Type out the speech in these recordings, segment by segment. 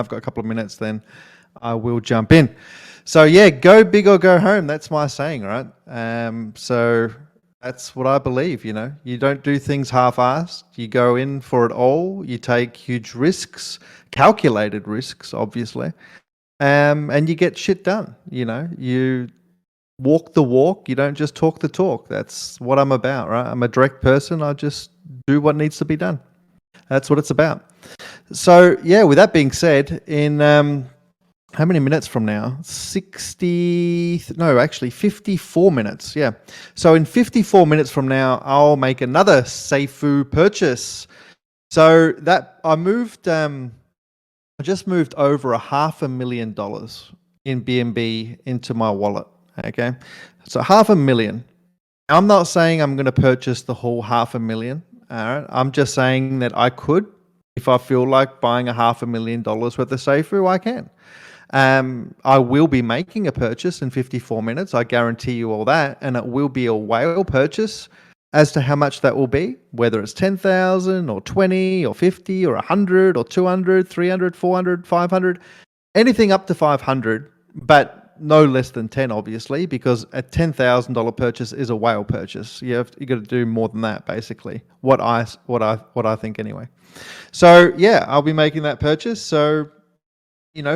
I've got a couple of minutes, then I will jump in. So yeah, go big or go home. That's my saying, right? So that's what I believe. You don't do things half-assed. You go in for it all. You take huge risks, calculated risks, obviously, and you get shit done. You walk the walk. You don't just talk the talk. That's what I'm about, right? I'm a direct person. I just do what needs to be done. That's what it's about. So yeah, with that being said, in how many minutes from now? 54 minutes. Yeah. So in 54 minutes from now, I'll make another Saifu purchase. So that I just moved over $500,000 in BNB into my wallet. Okay. So $500,000. I'm not saying I'm going to purchase the whole $500,000. All right. I'm just saying that I could. If I feel like buying $500,000 worth of SAFU, I can. I will be making a purchase in 54 minutes. I guarantee you all that. And it will be a whale purchase. As to how much that will be, whether it's 10,000 or 20 or 50 or 100 or 200, 300, 400, 500, anything up to 500, but no less than 10, obviously, because a $10,000 purchase is a whale purchase. You got to do more than that, basically. What I think anyway. So yeah, I'll be making that purchase. So,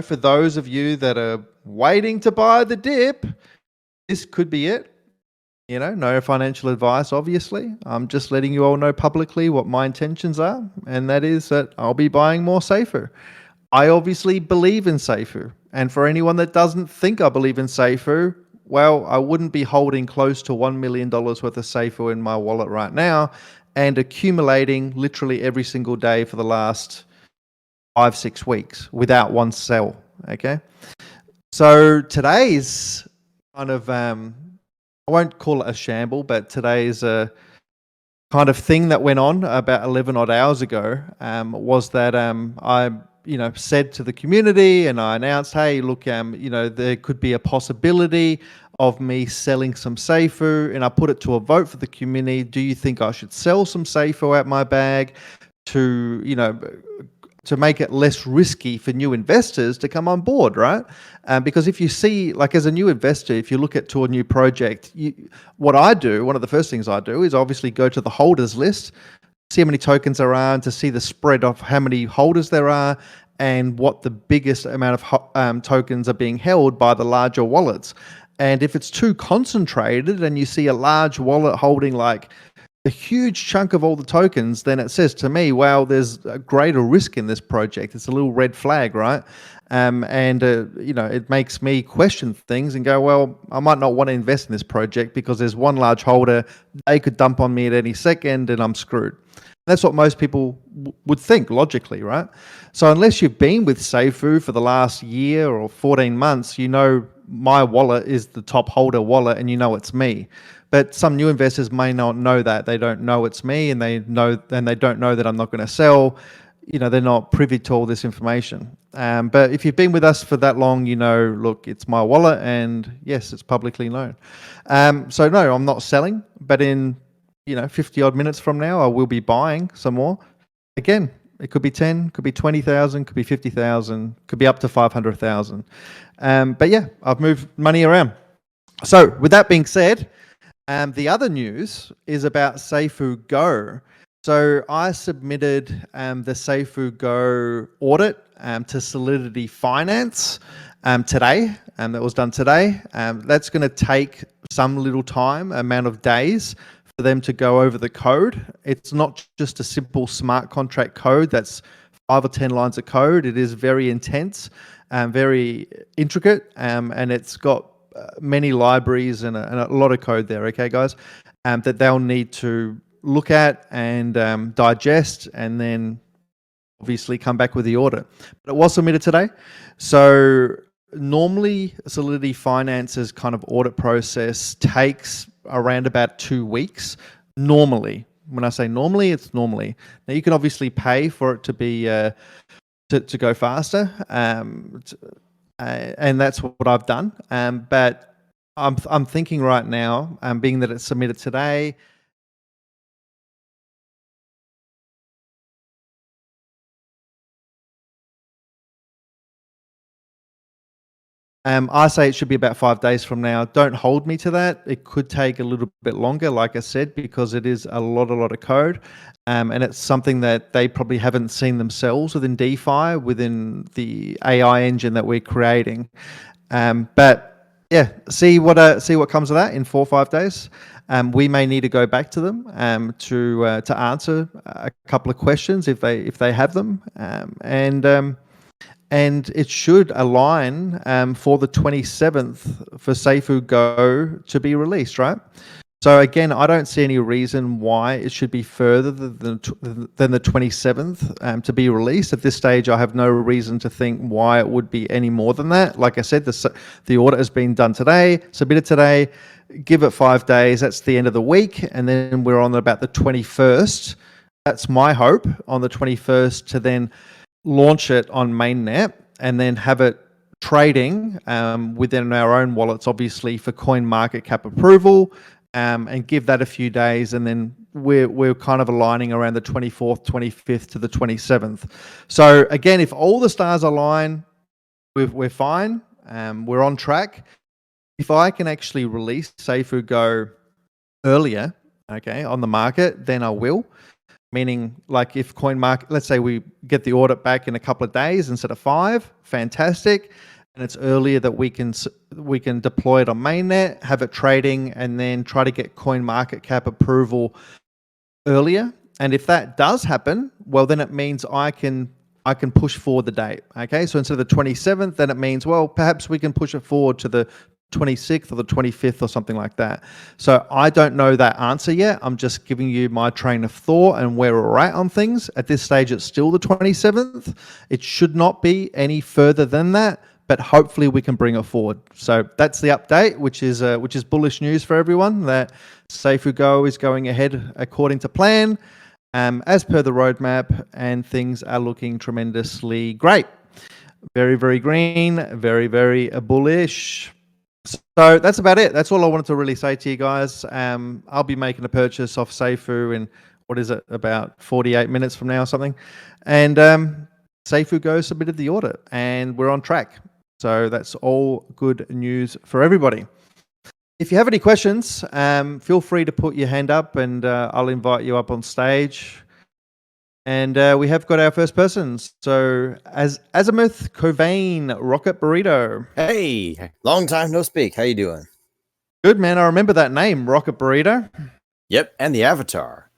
for those of you that are waiting to buy the dip, this could be it. No financial advice, obviously. I'm just letting you all know publicly what my intentions are, and that is that I'll be buying more SAFU. I obviously believe in SAFU, and for anyone that doesn't think I believe in SAFU, well, I wouldn't be holding close to $1 million worth of SAFU in my wallet right now and accumulating literally every single day for the last 5-6 weeks without one sell, okay? So today's kind of... I won't call it a shamble, but today's a kind of thing that went on about 11 odd hours ago was that I said to the community and I announced, hey, look, there could be a possibility of me selling some SAFU, and I put it to a vote for the community. Do you think I should sell some SAFU out my bag to make it less risky for new investors to come on board, right? Because if you see, like as a new investor, if you look to a new project, one of the first things I do is obviously go to the holders list, see how many tokens there are, and to see the spread of how many holders there are and what the biggest amount of tokens are being held by the larger wallets. And if it's too concentrated and you see a large wallet holding like a huge chunk of all the tokens, then it says to me, well, there's a greater risk in this project. It's a little red flag, right? It makes me question things and go, well, I might not want to invest in this project because there's one large holder. They could dump on me at any second and I'm screwed. That's what most people would think logically, right? So unless you've been with Saifu for the last year or 14 months, my wallet is the top holder wallet and it's me. But some new investors may not know that. They don't know it's me, and they don't know that I'm not going to sell. They're not privy to all this information. But if you've been with us for that long, look, it's my wallet, and yes, it's publicly known. So no, I'm not selling, but in 50 odd minutes from now, I will be buying some more. Again, it could be 10, could be 20,000, could be 50,000, could be up to 500,000. But yeah, I've moved money around. So with that being said, the other news is about Saifu Go. So I submitted the Saifu Go audit to Solidity Finance today, and that was done today. That's going to take some little time, amount of days, for them to go over the code. It's not just a simple smart contract code that's 5 or 10 lines of code. It is very intense, very intricate, and it's got many libraries and a lot of code there, okay, guys, that they'll need to look at and digest and then obviously come back with the audit. But it was submitted today. So normally Solidity Finance's kind of audit process takes around about 2 weeks. Normally, when I say normally, it's normally. Now you can obviously pay for it to be to go faster. And that's what I've done. But I'm thinking right now, being that it's submitted today, I say it should be about 5 days from now. Don't hold me to that. It could take a little bit longer, like I said, because it is a lot of code. And it's something that they probably haven't seen themselves within DeFi, within the AI engine that we're creating. But yeah, see what comes of that in 4 or 5 days. We may need to go back to them to answer a couple of questions if they have them, and it should align for the 27th for Saifu Go to be released, right? So again, I don't see any reason why it should be further than the 27th to be released. At this stage, I have no reason to think why it would be any more than that. Like I said, the audit has been done today, submitted today. Give it 5 days. That's the end of the week, and then we're on about the 21st. That's my hope, on the 21st, to then launch it on mainnet and then have it trading within our own wallets, obviously for coin market cap approval, and give that a few days, and then we're kind of aligning around the 24th, 25th to the 27th. So again, if all the stars align, we're fine. We're on track. If I can actually release Saifu Go earlier, okay, on the market, then I will. Meaning, like, if coin market, let's say we get the audit back in a couple of days instead of 5, fantastic, and it's earlier that we can deploy it on mainnet, have it trading, and then try to get coin market cap approval earlier. And if that does happen, well, then it means I can push forward the date. Okay, so instead of the 27th, then it means, well, perhaps we can push it forward to the 26th or the 25th or something like that. So I don't know that answer yet. I'm just giving you my train of thought and where we're at on things. At this stage, it's still the 27th. It should not be any further than that, but hopefully we can bring it forward. So that's the update, which is bullish news for everyone, that Saifu Go is going ahead according to plan, as per the roadmap, and things are looking tremendously great. Very, very green, very, very bullish. So that's about it. That's all I wanted to really say to you guys. I'll be making a purchase off Saifu in, what is it, about 48 minutes from now or something. And Saifu Go submitted the audit, and we're on track. So that's all good news for everybody. If you have any questions, feel free to put your hand up, and I'll invite you up on stage. And we have got our first person. So Azimuth Covain, Rocket Burrito. Hey, long time no speak. How you doing? Good, man. I remember that name, Rocket Burrito. Yep, and the avatar.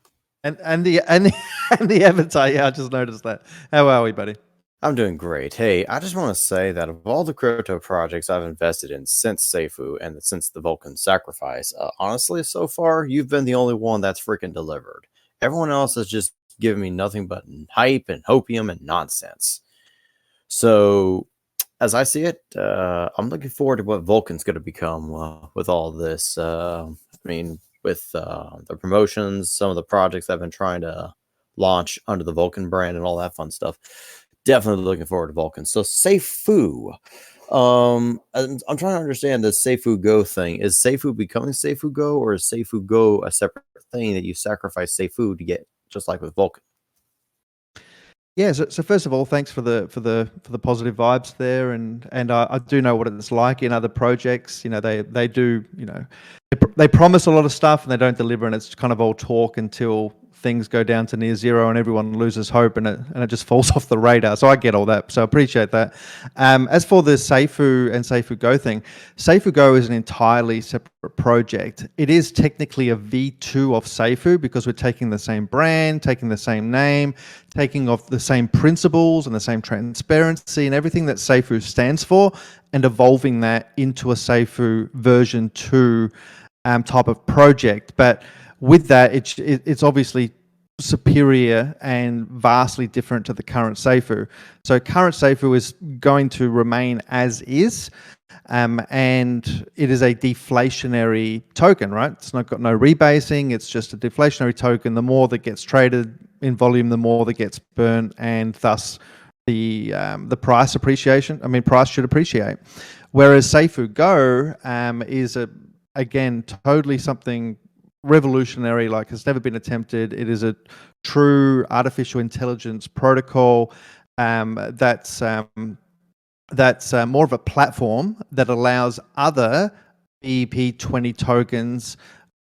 And the avatar. Yeah, I just noticed that. How are we, buddy? I'm doing great. Hey, I just want to say that of all the crypto projects I've invested in since Saifu and since the Vulcan sacrifice, honestly, so far, you've been the only one that's freaking delivered. Everyone else has just given me nothing but hype and hopium and nonsense. So, as I see it, I'm looking forward to what Vulcan's going to become with all this. I mean, with the promotions, some of the projects I've been trying to launch under the Vulcan brand and all that fun stuff. Definitely looking forward to Vulcan. So, Saifu. I'm trying to understand the Saifu Go thing. Is Saifu becoming Saifu Go, or is Saifu Go a separate thing that you sacrifice Saifu to get, just like with Vulcan? Yeah, so first of all, thanks for the positive vibes there, and I do know what it's like in other projects. You know, they do, you know, they promise a lot of stuff and they don't deliver, and it's kind of all talk until things go down to near zero and everyone loses hope, and it just falls off the radar. So I get all that. So I appreciate that. As for the Saifu and Saifu Go thing, Saifu Go is an entirely separate project. It is technically a V2 of Saifu because we're taking the same brand, taking the same name, taking off the same principles and the same transparency and everything that Saifu stands for, and evolving that into a Saifu version 2 type of project. But with that, it's obviously superior and vastly different to the current Saifu. So current Saifu is going to remain as is, and it is a deflationary token, right? It's not got no rebasing. It's just a deflationary token. The more that gets traded in volume, the more that gets burnt, and thus the price appreciation. I mean, price should appreciate. Whereas Saifu Go is again totally something revolutionary, like has never been attempted. It is a true artificial intelligence protocol that's that's more of a platform that allows other BEP20 tokens,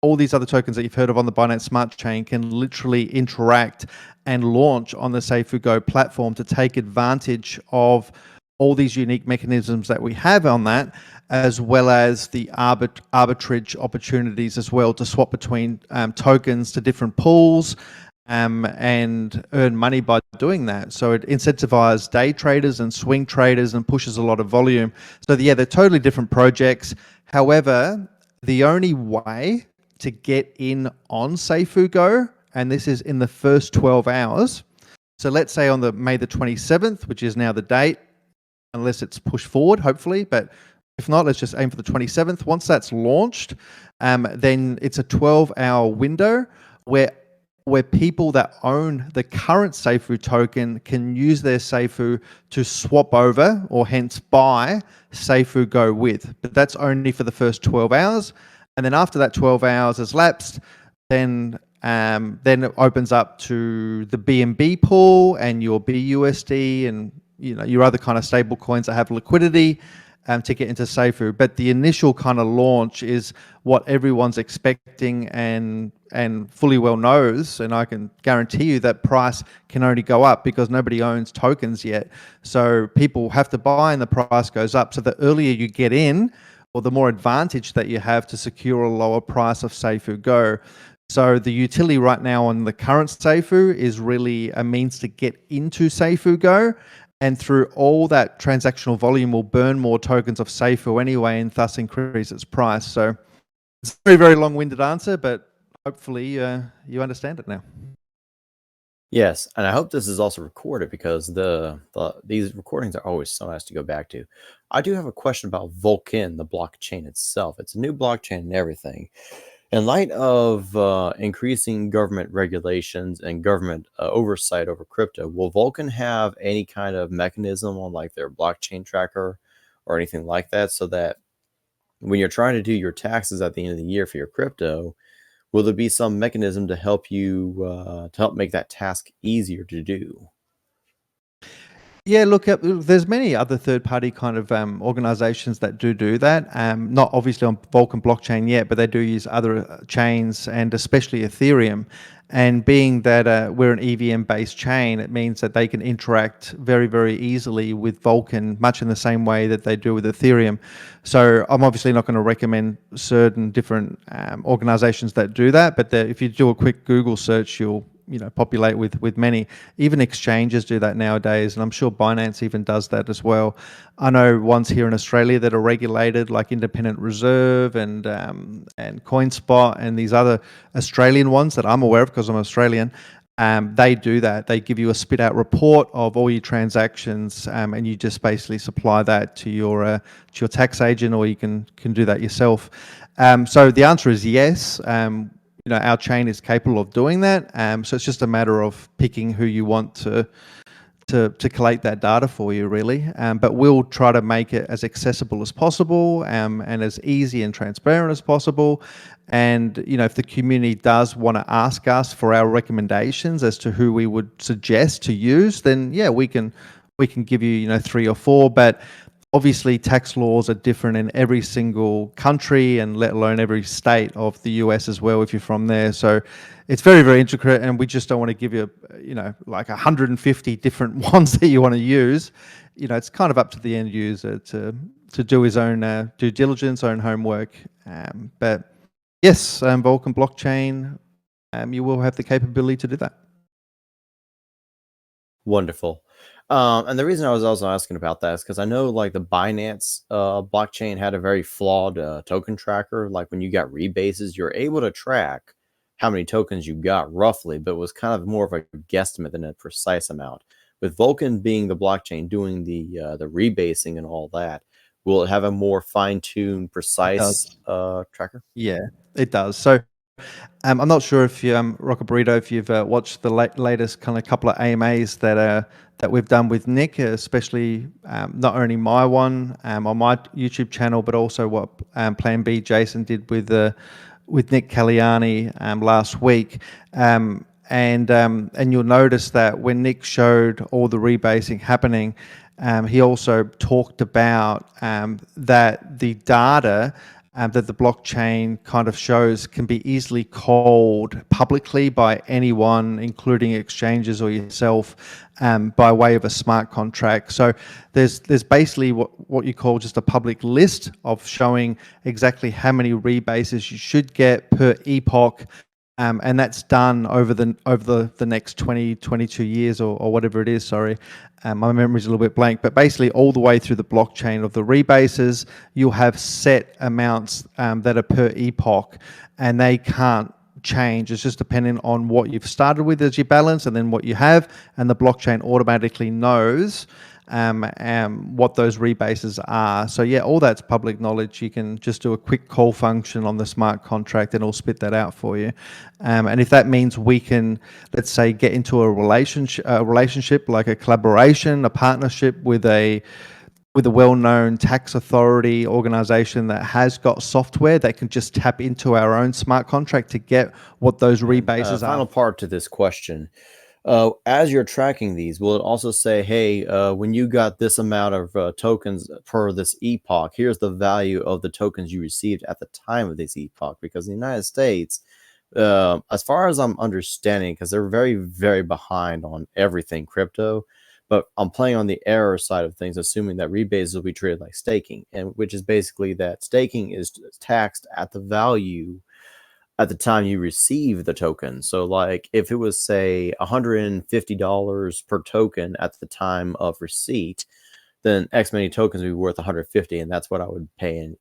all these other tokens that you've heard of on the Binance Smart Chain, can literally interact and launch on the Saifu Go platform to take advantage of all these unique mechanisms that we have on that, as well as the arbitrage opportunities as well to swap between tokens to different pools and earn money by doing that. So it incentivizes day traders and swing traders and pushes a lot of volume. So yeah, they're totally different projects. However, the only way to get in on Saifu Go, and this is in the first 12 hours. So let's say on the May the 27th, which is now the date, unless it's pushed forward, hopefully, but if not, let's just aim for the 27th. Once that's launched, then it's a 12-hour window where people that own the current Saifu token can use their Saifu to swap over or hence buy Saifu Go with. But that's only for the first 12 hours. And then after that 12 hours has lapsed, then it opens up to the BNB pool and your BUSD and your other kind of stable coins that have liquidity to get into Saifu. But the initial kind of launch is what everyone's expecting and fully well knows. And I can guarantee you that price can only go up because nobody owns tokens yet. So people have to buy and the price goes up. So the earlier you get in, or the more advantage that you have to secure a lower price of Saifu Go. So the utility right now on the current Saifu is really a means to get into Saifu Go. And through all that transactional volume will burn more tokens of Saifu anyway and thus increase its price. So it's a very, very long-winded answer, but hopefully you understand it now. Yes, and I hope this is also recorded because these recordings are always so nice to go back to. I do have a question about Vulcan, the blockchain itself. It's a new blockchain and everything. In light of increasing government regulations and government oversight over crypto, will Vulcan have any kind of mechanism on like their blockchain tracker or anything like that, so that when you're trying to do your taxes at the end of the year for your crypto, will there be some mechanism to help you to help make that task easier to do? Yeah, look, there's many other third-party kind of organizations that do that. Not obviously on Vulcan blockchain yet, but they do use other chains and especially Ethereum. And being that we're an EVM-based chain, it means that they can interact very, very easily with Vulcan, much in the same way that they do with Ethereum. So I'm obviously not going to recommend certain different organizations that do that, but if you do a quick Google search, you'll populate with many. Even exchanges do that nowadays, and I'm sure Binance even does that as well. I know ones here in Australia that are regulated, like Independent Reserve and CoinSpot, and these other Australian ones that I'm aware of because I'm Australian. They do that. They give you a spit out report of all your transactions, and you just basically supply that to your tax agent, or you can do that yourself. So the answer is yes. Our chain is capable of doing that. So it's just a matter of picking who you want to collate that data for you, really. But we'll try to make it as accessible as possible and as easy and transparent as possible. And if the community does want to ask us for our recommendations as to who we would suggest to use, then yeah, we can give you 3 or 4. But obviously, tax laws are different in every single country, and let alone every state of the US as well, if you're from there. So it's very, very intricate, and we just don't want to give you, like 150 different ones that you want to use. It's kind of up to the end user to do his own due diligence, own homework. But yes, Vulcan blockchain, you will have the capability to do that. Wonderful. And the reason I was also asking about that is because I know like the Binance blockchain had a very flawed token tracker. Like when you got rebases, you're able to track how many tokens you got roughly, but it was kind of more of a guesstimate than a precise amount. With Vulcan being the blockchain doing the rebasing and all that, will it have a more fine-tuned, precise tracker? Yeah, it does. So I'm not sure if you, Rocket Burrito, if you've watched the latest kind of couple of AMAs that we've done with Nick, especially not only my one on my YouTube channel, but also what Plan B Jason did with Nick Caliani last week. And you'll notice that when Nick showed all the rebasing happening, he also talked about that the data that the blockchain kind of shows can be easily called publicly by anyone, including exchanges or yourself, by way of a smart contract. So there's basically what you call just a public list of showing exactly how many rebases you should get per epoch. And that's done over the next 22 years or whatever it is. Sorry, my memory's a little bit blank. But basically, all the way through the blockchain of the rebases, you'll have set amounts that are per epoch, and they can't change. It's just depending on what you've started with as your balance, and then what you have, and the blockchain automatically knows what those rebases are. So yeah, all that's public knowledge. You can just do a quick call function on the smart contract and it'll spit that out for you. And if that means we can, let's say, get into a relationship like a collaboration, a partnership with a well-known tax authority organization that has got software that can just tap into our own smart contract to get what those rebases are. Final part to this question. As you're tracking these, will it also say, hey, when you got this amount of tokens per this epoch, here's the value of the tokens you received at the time of this epoch? Because in the United States, as far as I'm understanding, because they're very, very behind on everything crypto, but I'm playing on the error side of things, assuming that rebates will be treated like staking, and which is basically that staking is taxed at the value at the time you receive the token. So like if it was, say, $150 per token at the time of receipt, then X many tokens would be worth 150, and that's what I would pay in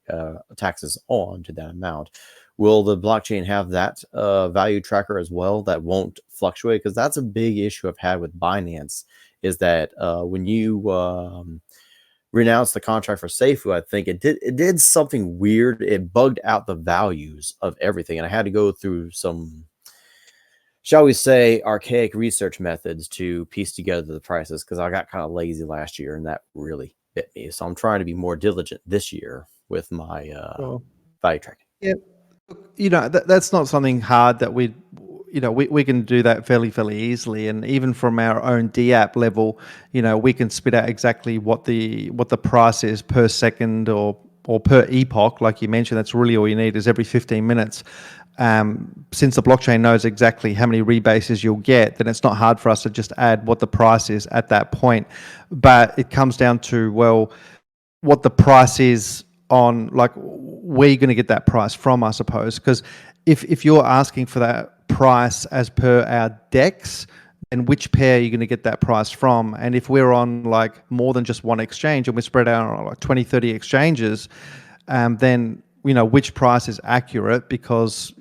taxes on to that amount. Will the blockchain have that value tracker as well that won't fluctuate? Because that's a big issue I've had with Binance, is that when you renounced the contract for Saifu, I think it did something weird. It bugged out the values of everything, and I had to go through some, shall we say, archaic research methods to piece together the prices, because I got kind of lazy last year and that really bit me. So I'm trying to be more diligent this year with my value tracking. Yeah, you know, that's not something hard that we can do that fairly easily. And even from our own DApp level, we can spit out exactly what the price is per second or per epoch. Like you mentioned, that's really all you need, is every 15 minutes. Since the blockchain knows exactly how many rebases you'll get, then it's not hard for us to just add what the price is at that point. But it comes down to, well, what the price is on, like, where you're going to get that price from, I suppose. Because if you're asking for that price as per our DEX, then which pair are you going to get that price from? And if we're on like more than just one exchange and we spread out on like 20, 30 exchanges, then which price is accurate, because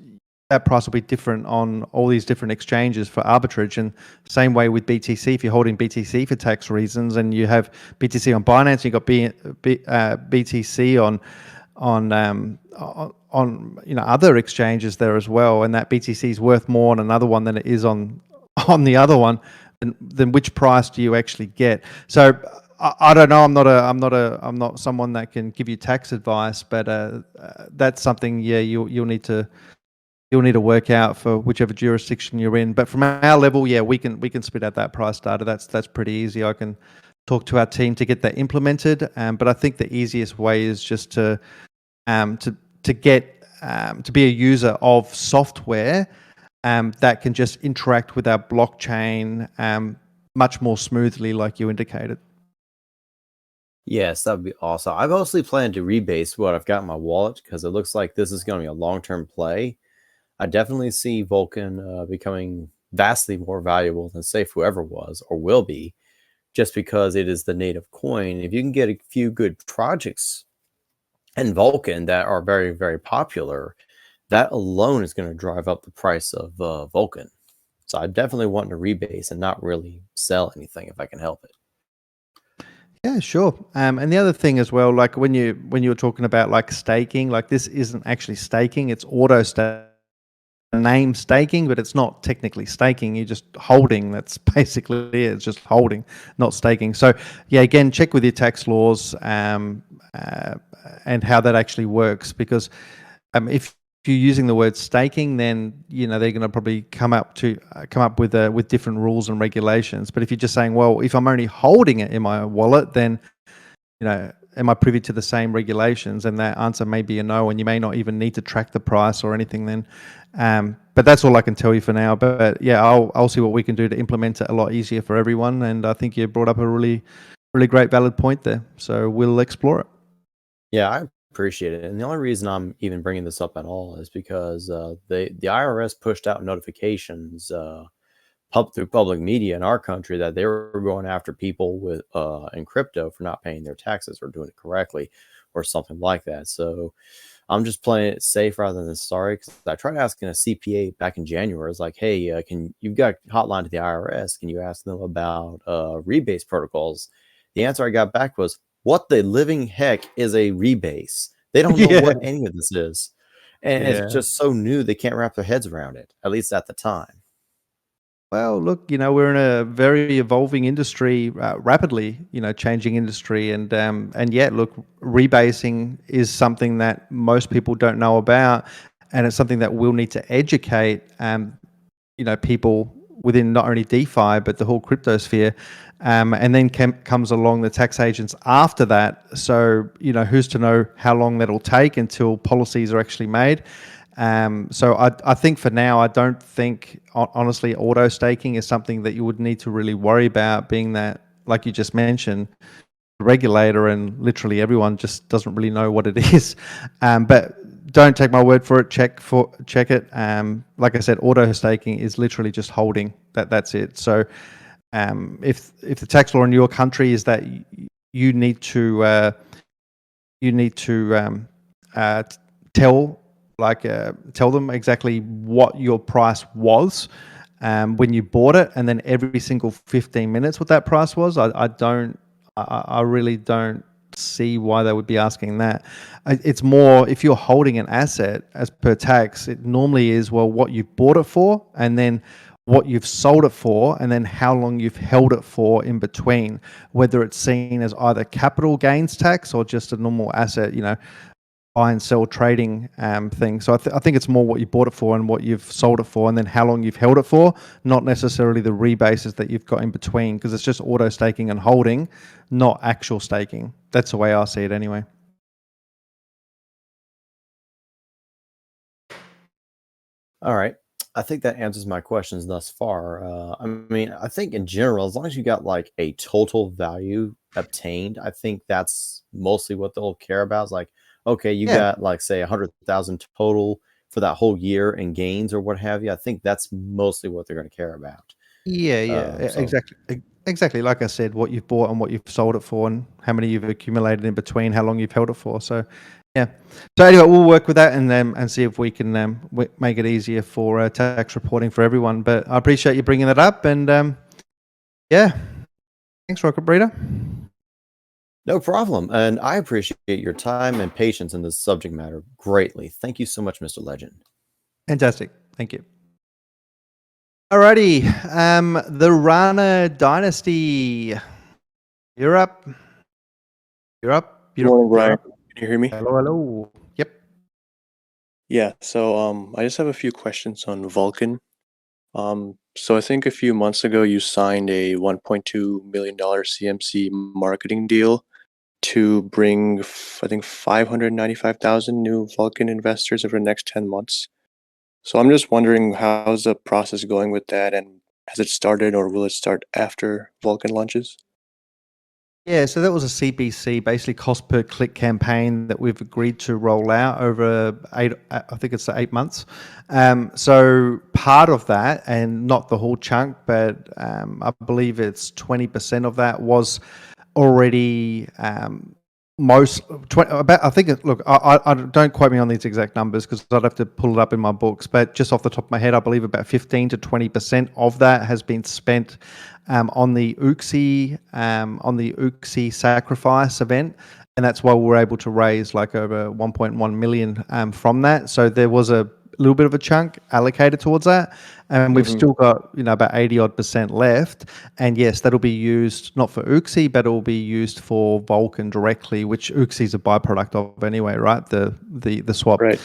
that price will be different on all these different exchanges for arbitrage. And same way with BTC, if you're holding BTC for tax reasons and you have BTC on Binance, you've got BTC on other exchanges there as well, and that BTC is worth more on another one than it is on the other one, then which price do you actually get? So I don't know. I'm not someone that can give you tax advice, but that's something you'll need to work out for whichever jurisdiction you're in. But from our level, we can spit out that price data. That's pretty easy. I can talk to our team to get that implemented. But I think the easiest way is just to get to be a user of software that can just interact with our blockchain much more smoothly, like you indicated. Yes, that would be awesome. I mostly plan to rebase what I've got in my wallet, because it looks like this is going to be a long-term play. I definitely see Vulcan becoming vastly more valuable than SAFUU ever was or will be, just because it is the native coin. If you can get a few good projects in Vulcan that are very, very popular, that alone is going to drive up the price of Vulcan. So I definitely want to rebase and not really sell anything if I can help it. Yeah, sure. And the other thing as well, like when you were talking about like staking, like this isn't actually staking; it's auto name staking, but it's not technically staking. You're just holding. That's basically it. It's just holding, not staking. So yeah, again, check with your tax laws and how that actually works, because if if you're using the word staking, then they're going to probably come up with different rules and regulations. But if you're just saying, well, if I'm only holding it in my wallet, then am I privy to the same regulations? And that answer may be a no, and you may not even need to track the price or anything then. But that's all I can tell you for now. But yeah, I'll see what we can do to implement it a lot easier for everyone. And I think you brought up a really, really great valid point there. So we'll explore it. Yeah, I appreciate it. And the only reason I'm even bringing this up at all is because the IRS pushed out notifications through public media in our country that they were going after people with in crypto for not paying their taxes or doing it correctly or something like that. So I'm just playing it safe rather than sorry, because I tried asking a CPA back in January. It's like, hey, you've got hotline to the IRS? Can you ask them about rebase protocols? The answer I got back was, what the living heck is a rebase? They don't know what any of this is. And it's just so new, they can't wrap their heads around it, at least at the time. Well, look, we're in a very evolving industry, rapidly, changing industry, and yet, look, rebasing is something that most people don't know about, and it's something that we'll need to educate, people within not only DeFi but the whole crypto sphere, and then comes along the tax agents after that. So, who's to know how long that'll take until policies are actually made. So I think for now, I don't think, honestly, auto staking is something that you would need to really worry about, being that, like you just mentioned, the regulator and literally everyone just doesn't really know what it is. But don't take my word for it. Check it. Like I said, auto staking is literally just holding. That's it. So if the tax law in your country is that you need to tell them exactly what your price was when you bought it, and then every single 15 minutes what that price was. I really don't see why they would be asking that. It's more, if you're holding an asset as per tax, it normally is, well, what you bought it for, and then what you've sold it for, and then how long you've held it for in between, whether it's seen as either capital gains tax or just a normal asset, buy and sell trading thing. So I think it's more what you bought it for and what you've sold it for, and then how long you've held it for, not necessarily the rebases that you've got in between, because it's just auto staking and holding, not actual staking. That's the way I see it anyway. All right. I think that answers my questions thus far. I mean, I think in general, as long as you got like a total value obtained, I think that's mostly what they'll care about. Is like, okay, you got like, say, 100,000 total for that whole year in gains or what have you. I think that's mostly what they're going to care about. Exactly. Like I said, what you've bought and what you've sold it for, and how many you've accumulated in between, how long you've held it for. So, yeah. So anyway, we'll work with that and see if we can make it easier for tax reporting for everyone. But I appreciate you bringing that up, and yeah, thanks, Rocket Breeder. No problem. And I appreciate your time and patience in this subject matter greatly. Thank you so much, Mr. Legend. Fantastic. Thank you. Alrighty. The Rana Dynasty. You're up. Good morning, Brian. Can you hear me? Hello. Yep. Yeah, so I just have a few questions on Vulcan. So I think a few months ago you signed a $1.2 million CMC marketing deal to bring, I think, 595,000 new Vulcan investors over the next 10 months. So I'm just wondering, how's the process going with that, and has it started or will it start after Vulcan launches? Yeah, so that was a CPC, basically cost per click campaign that we've agreed to roll out over I think it's 8 months. So part of that, and not the whole chunk, but I believe it's 20% of that was already I think look, I don't quote me on these exact numbers because I'd have to pull it up in my books, but just off the top of my head, I believe about 15 to 20% of that has been spent on the UXI sacrifice event, and that's why we were able to raise like over 1.1 million from that. So there was a little bit of a chunk allocated towards that, and we've still got about 80% left. And yes, that'll be used not for UXI, but it will be used for Vulcan directly, which UXI is a byproduct of anyway, right? The swap, Right.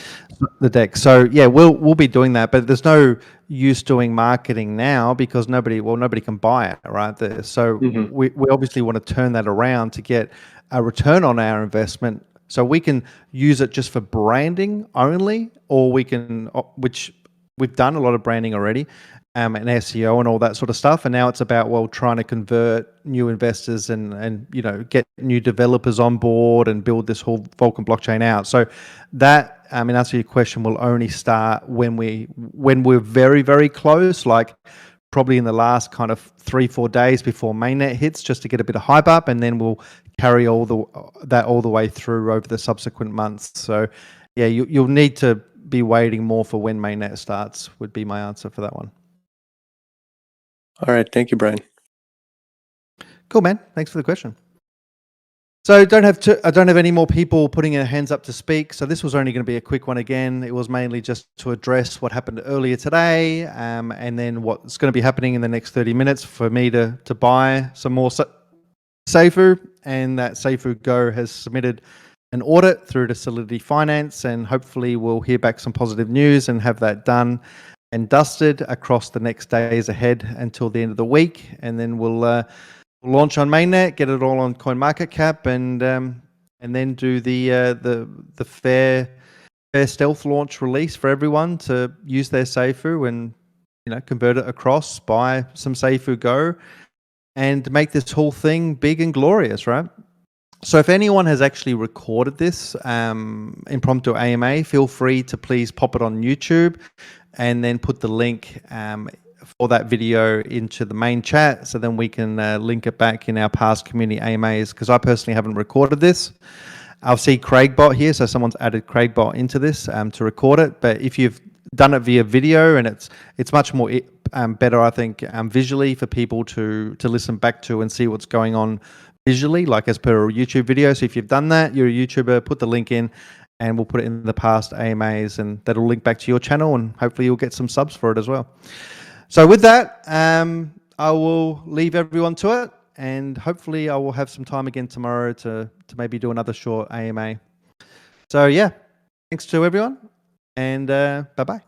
the deck. So yeah, we'll be doing that, but there's no use doing marketing now because nobody can buy it, right? So we obviously want to turn that around to get a return on our investment. So we can use it just for branding only, or we can, which we've done a lot of branding already, and SEO and all that sort of stuff. And now it's about trying to convert new investors and get new developers on board and build this whole Vulcan blockchain out. So that, answer your question, will only start when we're very, very close, like probably in the last kind of 3-4 days before mainnet hits, just to get a bit of hype up, and then we'll carry all the way through over the subsequent months. So yeah, you'll need to be waiting more for when mainnet starts, would be my answer for that one. All right, thank you, Brian. Cool, man. Thanks for the question. So I don't have any more people putting their hands up to speak. So this was only going to be a quick one again. It was mainly just to address what happened earlier today, and then what's going to be happening in the next 30 minutes for me to buy some more SAFUU, and that Saifu Go has submitted an audit through to Solidity Finance, and hopefully we'll hear back some positive news and have that done and dusted across the next days ahead until the end of the week, and then we'll launch on mainnet, get it all on CoinMarketCap, and then do the fair stealth launch release for everyone to use their Saifu and convert it across, buy some Saifu Go, and make this whole thing big and glorious, right? So if anyone has actually recorded this impromptu AMA, feel free to please pop it on YouTube and then put the link for that video into the main chat, so then we can link it back in our past community AMAs, because I personally haven't recorded this. I'll see Craigbot here, so someone's added Craigbot into this to record it. But if you've done it via video, and it's much more better, I think, visually for people to listen back to and see what's going on visually, like as per a YouTube video. So if you've done that, you're a YouTuber, put the link in, and we'll put it in the past AMAs, and that'll link back to your channel, and hopefully you'll get some subs for it as well. So with that, I will leave everyone to it, and hopefully I will have some time again tomorrow to maybe do another short AMA. So yeah, thanks to everyone, and bye-bye.